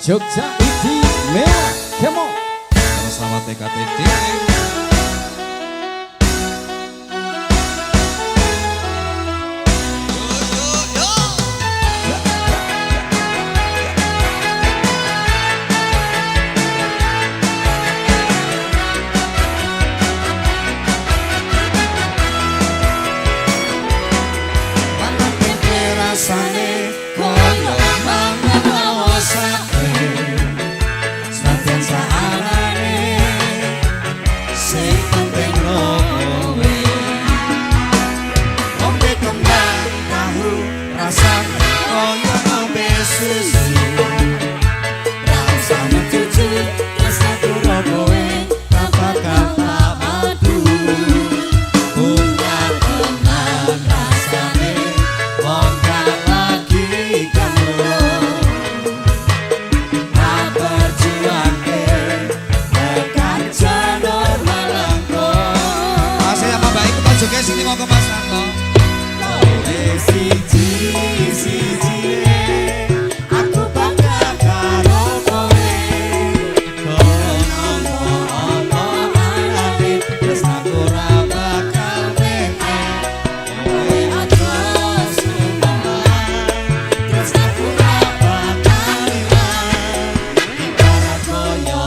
Jogja Istimewa. Kemo. Selamat TKTD. Rasane koyo mangan lawasane senajan saarane sing penting kowe ngombe kembang tahu rasane koyo ngombe susu rasane jujur rasa karo kowe tanpa kata madu bunga tenang rasane wong Juga sini mau ke Mas Santo. Siji aku bangga karo kowe. Kono apa arane terus aku ora bakal mete. Kowe aja sumpah terus aku ora bakal ilang. Ibarat koyo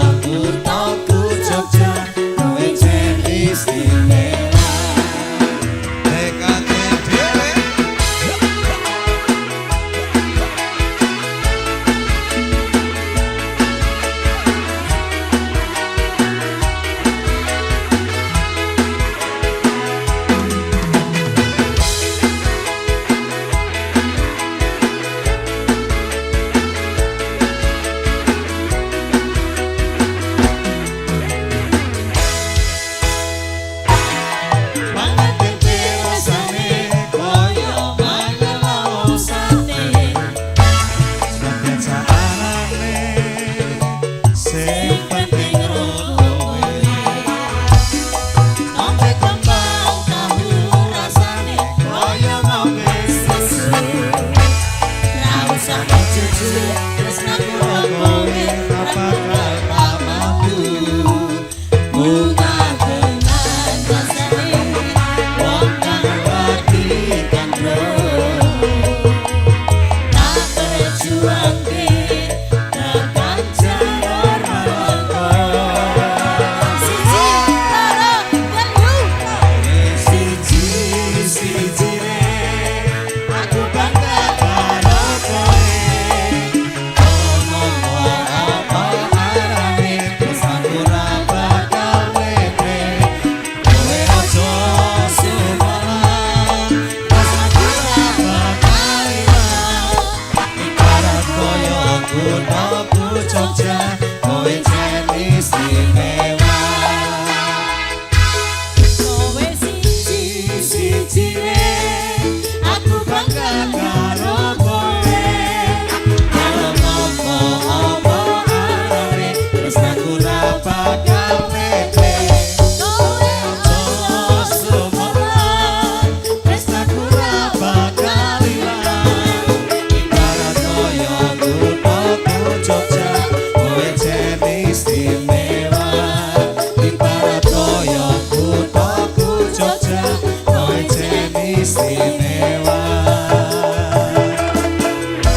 kuthaku Jogja kowe jen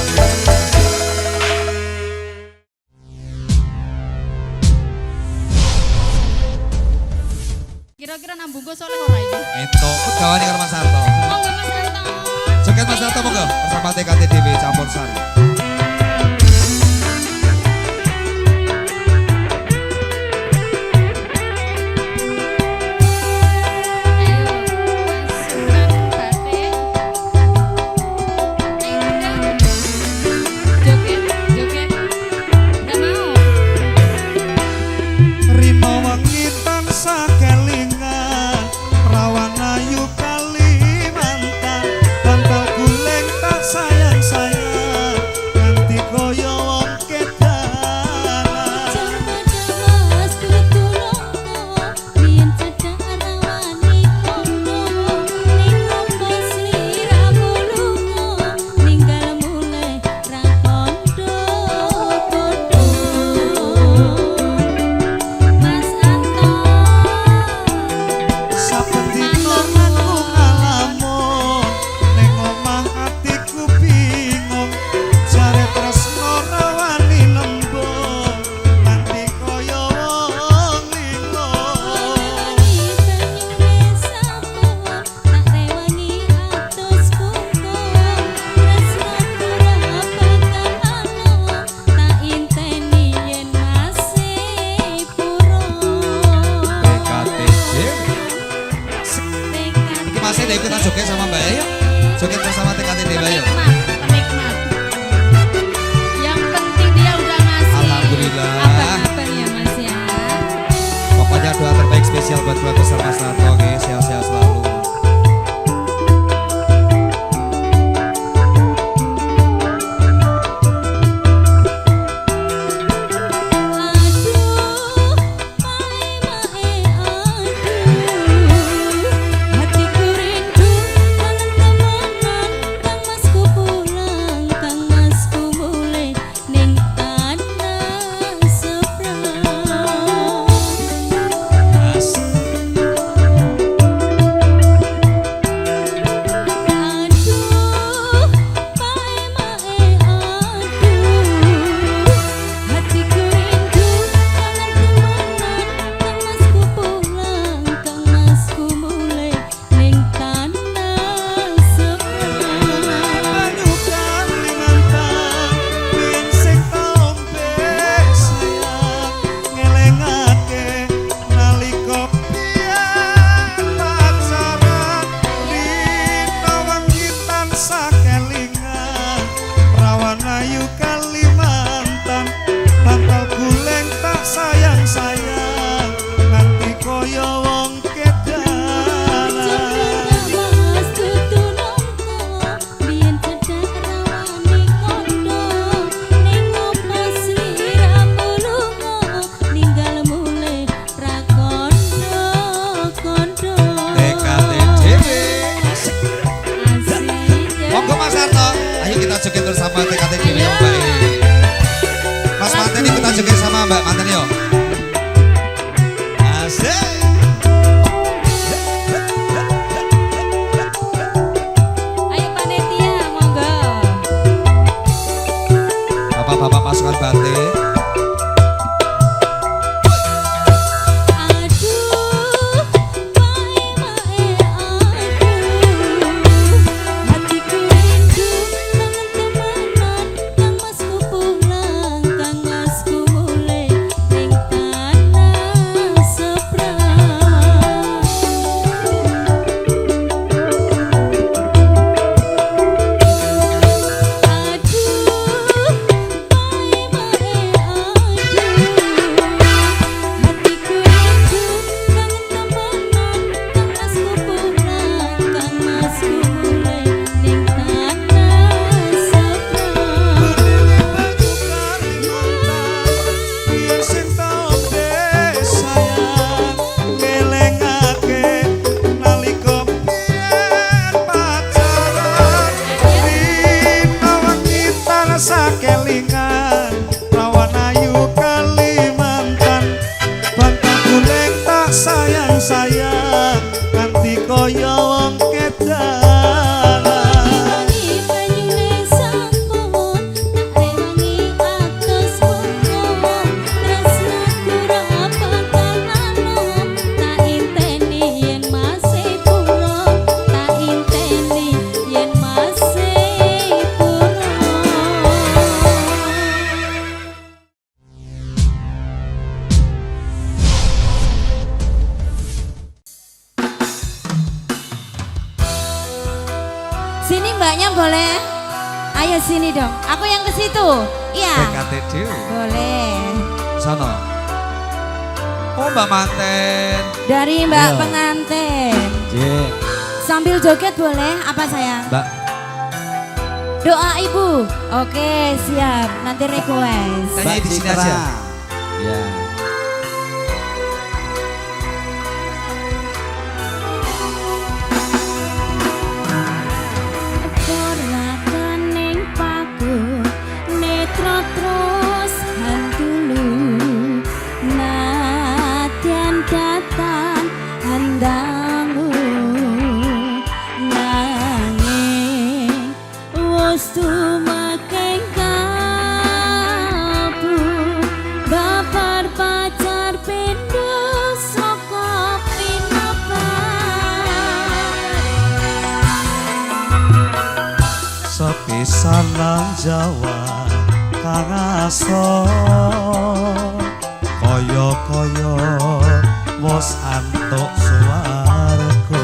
istimewa. Kira-kira nambung go soleh ora iki? Itu gawane karo Mas Santo. Monggo Mas Santo. Joget Mas Santo monggo bersama TKTDW Campur Sari. Kalimantan, tanpa guling tak sayang-sayang. Masnya udah ikutan joget sama Mbak Ayu? Joget bersama TKTD Mbak Ayu? Penikmat. Yang penting dia udah ngasih. Alhamdulillah. Abang-abang ya Mas ya. Pokoknya doa terbaik spesial buat keluarga besar Mas Narto, oke, sehat-sehat selalu. Joget bersama TKTD yang baik. Mas Manten ikutan joget sama Mbak Manten yo. Asik. Ayo panitia monggo. Bapak-bapak pasukan batik. Sayang kanthi kaya wong kedalan Wangi banyune sampun tak rewangi atus mongko tresnaku ra pangkanan tak inteni yen masih pura tak inteni yen masih pura Sini mbaknya boleh? Ayo sini dong. Aku yang ke situ. Iya. TKTD. Boleh. Sono. Oh Mbak Manten. Dari Mbak Iya. pengantin. Cik. Sambil joget boleh? Apa sayang? Mbak. Doa ibu. Oke siap. Nanti request. Tanya di sini aja. Ya. Dorakaning paku netra terus hantulu nadyan datan handamu nanging wis tumakeng kabu babar pacar pindho saka sepisan nang Jawa kang aso kaya-kaya wis antuk swarga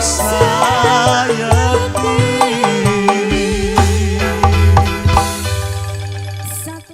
sayekti. Satu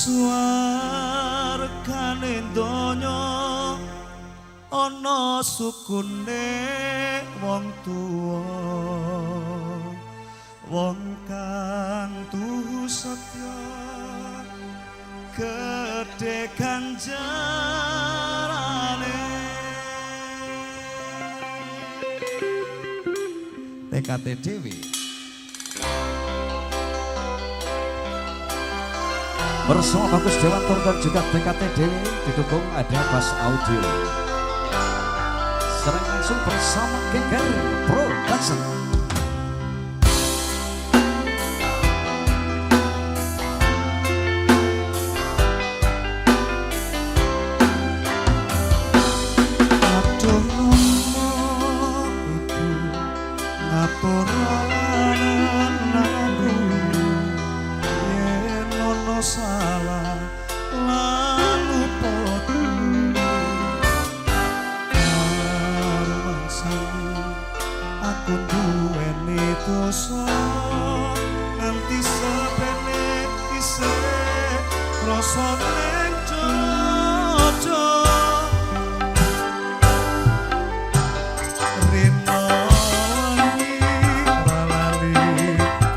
Suargane donya ana sukune wong tuwa, wong kang tuhu setya gedhe ganjarane. TKT Dewi bersama Bagus Dewanto dan juga TKT Dewi didukung ada Bass Audio. Serang langsung bersama Geger Production. Aduh ngomong ibu ngapuranen aku, yen ono salah lan lupaku. Aku duweni dosa nganti sepene isih rasa ning jojo. Rino wengi lali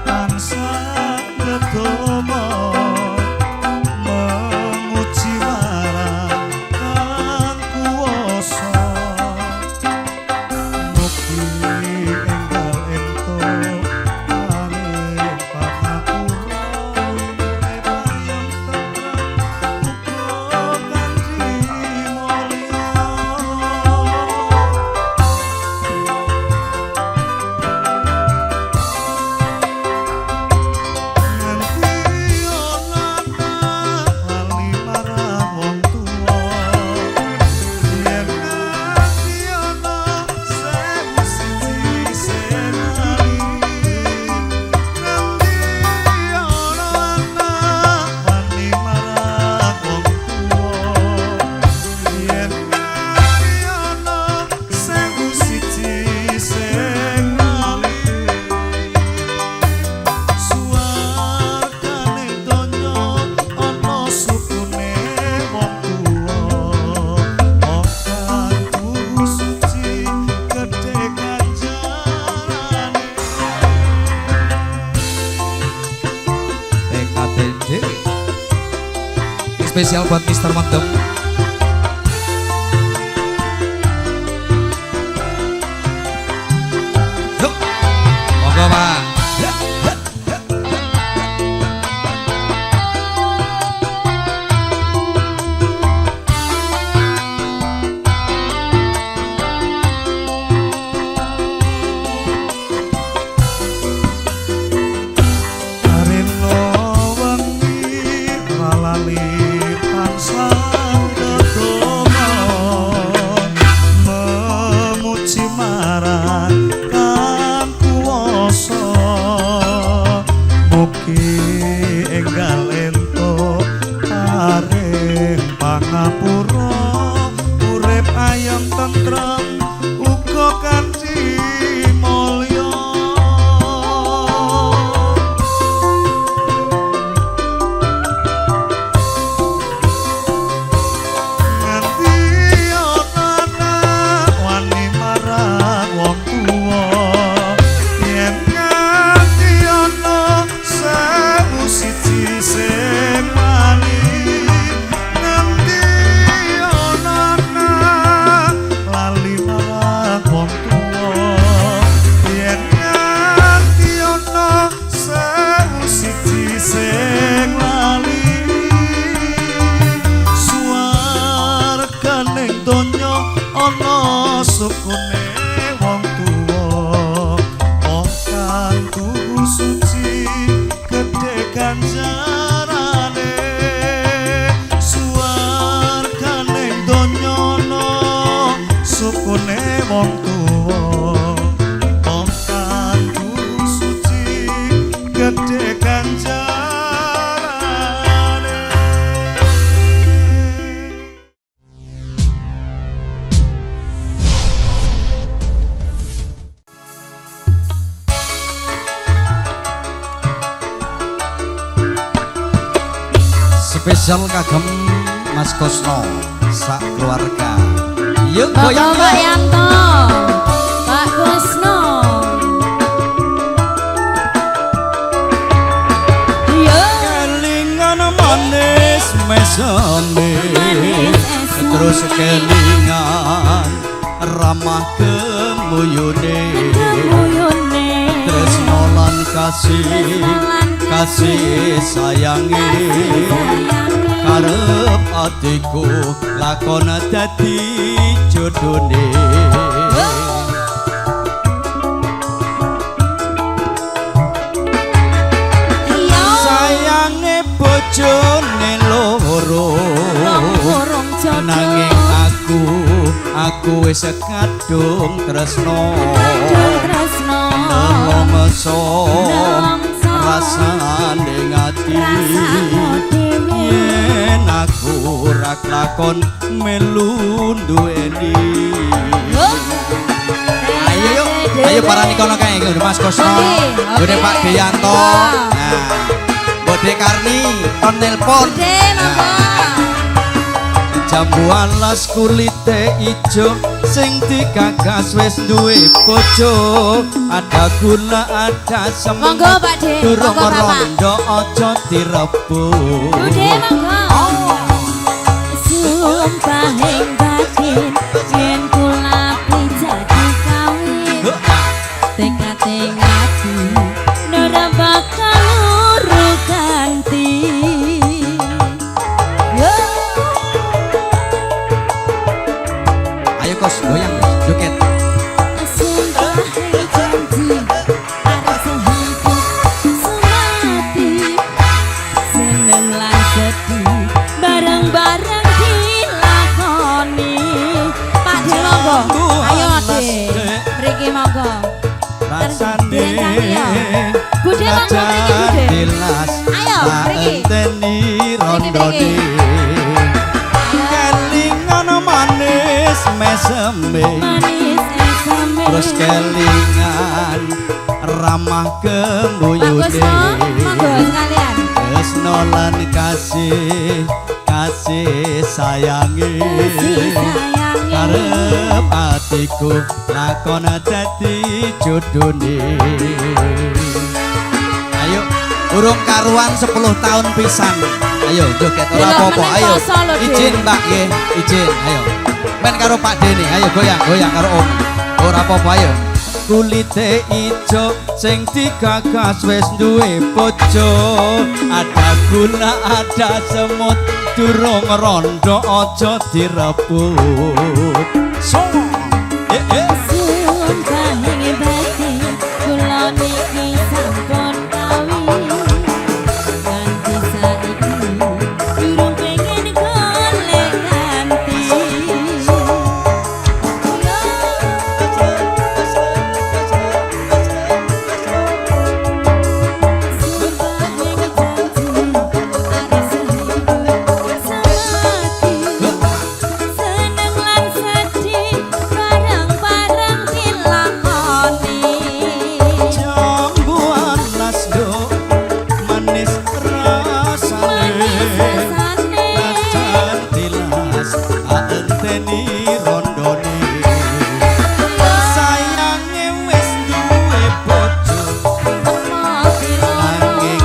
tansah ndedonga memuji marang Kang Kuwasa. Spesial buat Mr. Mendem. Yuk, monggo Pak. Sukune wong tuwa, wong kang tuhu suci gedhe ganjarane. Suwargane donya ana sukune wong tuwa, wong kang tuhu suci gedhe ganjarane. spesial kagem Mas Kosno sak keluarga. Yuk Monggo goyang Pak Yanto, Pak Kusno. Kelingan manis mesame terus kelingan ramah kemuyune tresno lan kasih sayangi karep atiku lakon dadi jodone. Sayange bojone loro nanging aku wis kadung tresno nelongso rasane ngati yen aku ora klakon melu duweni. Ayo yuk, ayo para nikono kae nggo Mas Kosno, nggo Pak Deyanto. Nah, Bode Karni kon nelpon. Bude monggo. Jambu alas kulite ijo sing digagas wis duwe bojo ada gula ada semut Monggo Pak De, durung monggo Bapak. rondo aja direbut. Bude monggo. Sumpah ing batin yen kula jadi kawin. Tekad ing ati ora bakal luru ganti. Ayo Kos goyang Kos, joget. Sumpah ing janji arep sehidup semati. Seneng lan sedih bareng-bareng dilakoni. Pak De monggo. Ayo Ade. Mriki monggo. Rasane Bude monggo mriki Bude. dilas Ayo, tak mriki. enteni rondone. Mriki. Kelingan manis meseme Manis esame. terus kelingan ramah Pak kemuyune Kusno monggo sekalian. tresno lan kasih sayangi Sayangi. karep atiku lakon dadi jodone. Ayo, urung karuan 10 tahun pisan. Ayo joget ora Delok apa-apa. meneh Ayo. poso lho, Dik. Izin Mbak nggih, izin. Ayo. Men karo Pak Deni, ayo goyang-goyang karo Om. Ora apa-apa ayo. Kulite ijo sing digagas wis duwe bojo ada gula ada semut durung rondo aja direbut. Sumpah ing batin kula niki sampun kawin. Ganti saiki durung pengen golek ganti. Sumpah ing janji arep sehidup semati. Seneng lan sedih bareng-bareng dilakoni. Jambu alas do manis rasane Rasane najan dilas anteni rondone. Sayange wis duwe bojo nanging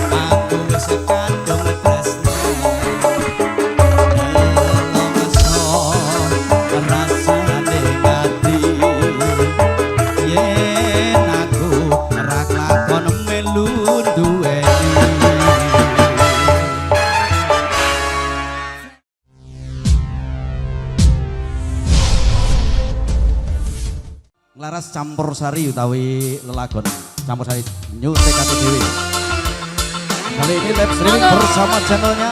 aku wis kadung tresno nelongso rasane ngati yen aku ora klakon melu duweni. Laras campur sari utawi lelagon campur sari New TKT Dewi. Kali ini live streaming Halo. bersama channelnya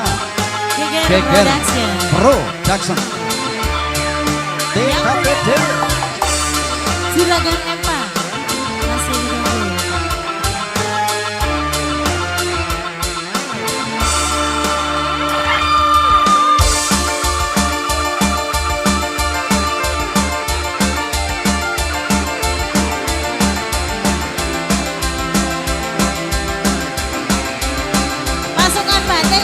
Geger Geger Production. Pro Jackson. TKT Dewi. Juragan Epa masih ditunggu. Pasukan batik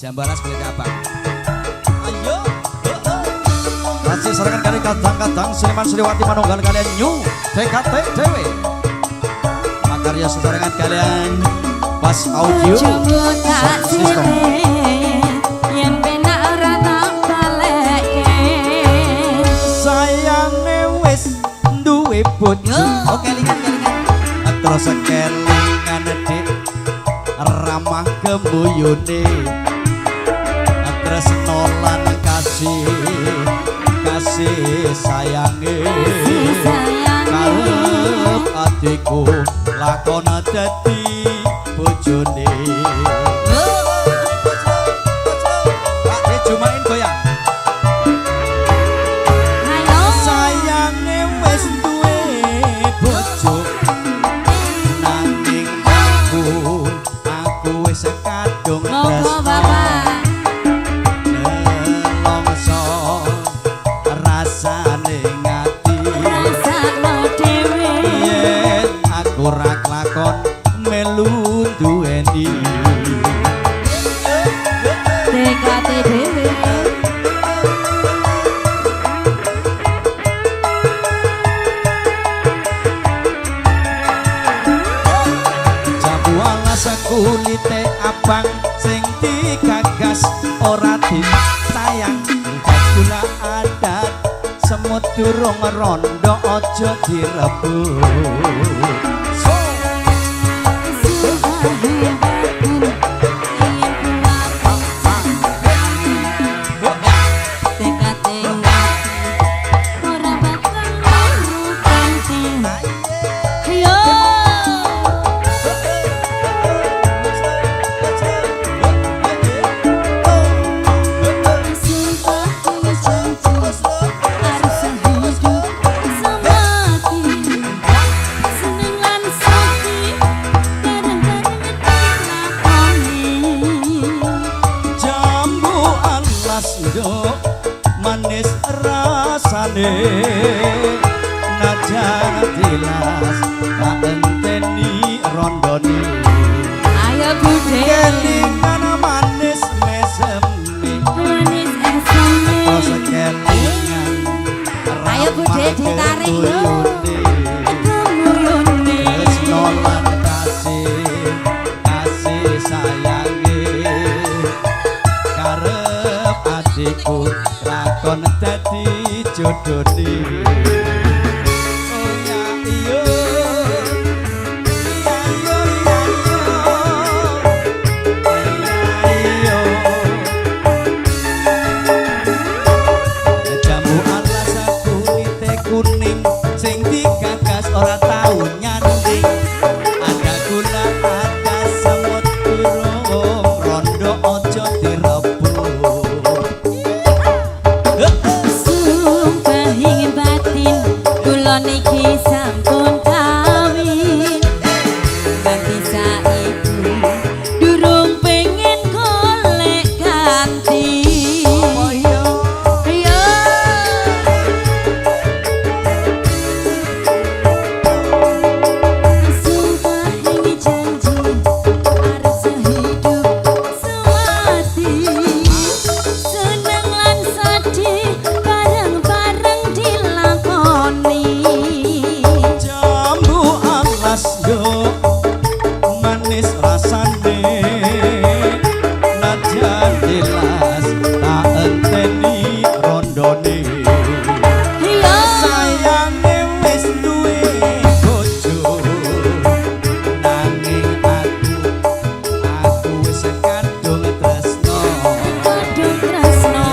Jambalas kulit abang. Ayo. Masih serangan kali kadang-kadang Seniman Sriwati manunggal kalian New TKT Dewe. Makarya sesarengan kalian Pas Audio Sound System. Yang penak ora tak balekke. Sayange wis duwe bojo. Oke lingan. Terus kelingan dik ramah kembuyune. Terus nolan kasih sayange. Karep adikku lakon dadi bojone. Pak De Jumain goyang. Ayo. Sayange wis duwe bojo. Nanging aku wis kadung Monggo tresno. Bapak. Nelongso rasane ngati. Rasakno dhewe. Yen aku ra kelakon melu duweni. TKT dhewe. Jambu alas kulite abang sing digagas ora disayang. Gula adat semut durung rondo aja direbut. Jambu alas nduk manis rasane najan dilas tak enteni rondone. Ayo Bude. Kelingan manis mesemi Manis eseme. terus kelingan Ayo Bude ditarik yo. guyune. Kemuyune. Wis nolan kasih sayange karep adikku lakon dadi jodone. Oh ya iyo jambu alas kulite kuning sing digagas ora tau nyanding. Ada gula ada semut burung rondo ojo direbut. Sumpah ing batin kula niki sampun kawin. Nganti saiki durung pengen golek ganti. Yo. Sumpah ing janji arep sehidup sewati. Seneng lan sedih bareng-bareng dilakoni. Jambu alas yo manis rasane najan jelas tak enteni rondone. Yo. Sayange wis duwe bojo nanging aku wis kadung tresno. Kadung tresno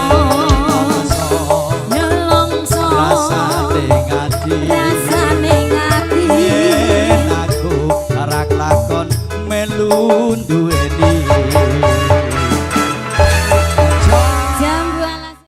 nyelongso Rasane ngati rasane ngati. yen aku ora kelakon melu duwe